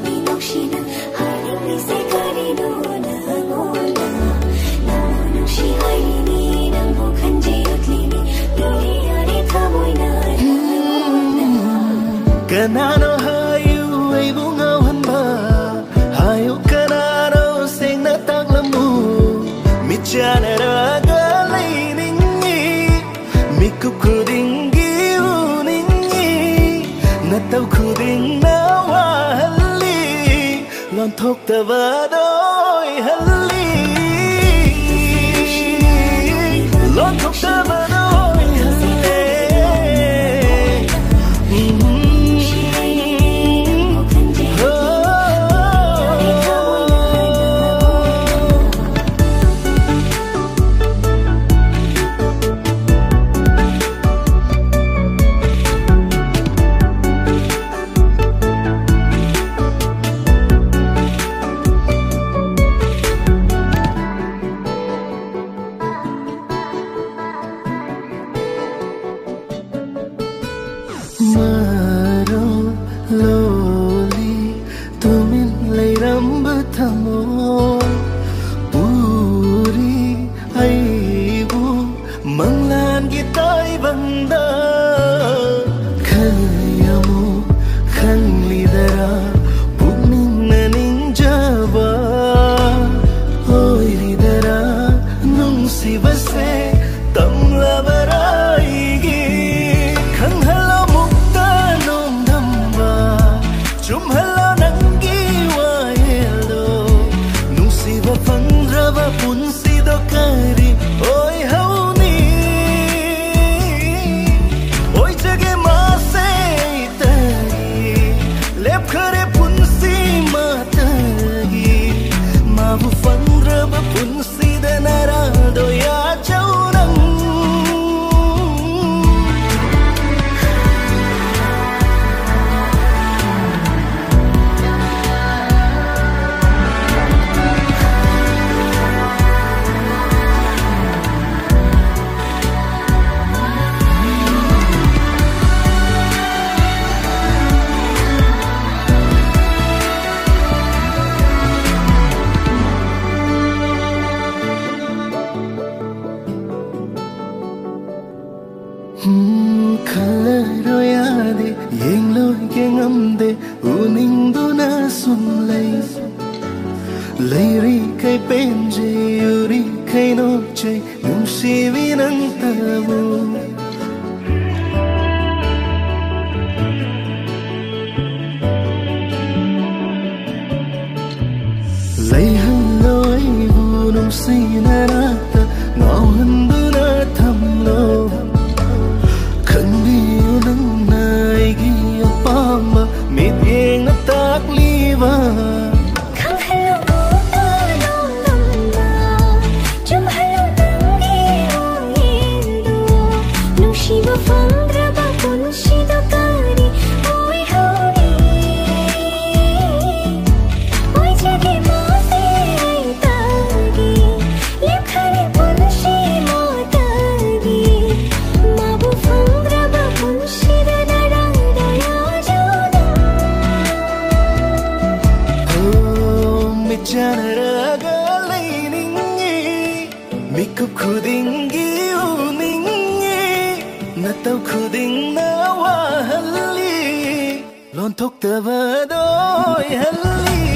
ꯅꯨꯡꯁꯤꯅ ꯍꯥꯏꯅꯤꯡꯂꯤꯁꯦ ꯀꯔꯤꯅꯣ ꯅꯉꯣꯟꯗ ꯅꯪꯕꯨ ꯅꯨꯡꯁꯤ ꯍꯥꯏꯔꯤꯅꯤ ꯅꯪꯕꯨ ꯈꯟꯖꯩ ꯎꯠꯂꯤꯅꯤ ꯄꯤꯔꯤ ꯌꯥꯔꯦ ꯊꯃꯣꯏꯅ ꯅꯉꯣꯟꯗ ꯀꯅꯥꯅꯣ ꯍꯥꯏꯌꯨ ꯑꯩꯕꯨ ꯉꯥꯎꯍꯟꯕ ꯍꯥꯏꯌꯨ ꯀꯅꯥꯅꯣ ꯁꯦꯡꯅ ꯇꯥꯛꯂꯝꯃꯨ ꯃꯤꯠꯆꯥꯟꯅꯔꯒ ꯂꯩꯅꯤꯡꯉꯤ ꯃꯤꯀꯨꯞ ꯈꯨꯗꯤꯡꯒꯤ ꯎꯅꯤꯡꯉꯤ ꯅꯇꯧ ꯈꯨꯗꯤꯡꯅ ꯋꯥꯍꯜꯂꯤ ꯂꯣꯟꯊꯣꯛꯇꯕꯗꯣ ꯑꯣꯏꯍꯜꯂꯤ ꯂꯣꯟꯊꯣꯛꯇꯕꯗꯣ Maro loli tumin leiramba thamoi puri aibu manglan gi tai banda khayamu khanglidara pugning naninjaba oiridara nungsibase tamlabarai Chumhala nangi waelo Nusiba fandraba punsido kari Oi hauni Oi jage maase itagi Lep khare punsi matagi Mabu fandraba punsida narado ya chaunang Kalaro yade yenglo yengamde uningduna sunlay Layri kay penje yuri kay noche nungsiwi ng tabo Layhalo aybu nungsinarata ngawhanduna thamlo Kanbiyo ng naigi apama Mityeng na takliwa Kanghalo mo tanong lamba Jumhalo ng iyong indo Nungsiba fandraba punsido kari Oy hauni Oy jage maase ay tagi Lep khare punsi matagi Mabu fandraba punsida narada ya jodang Oh, michanaraga layningi Mikup khudingi uningi Nataw khuding na wahalli Lontok tabado ay halli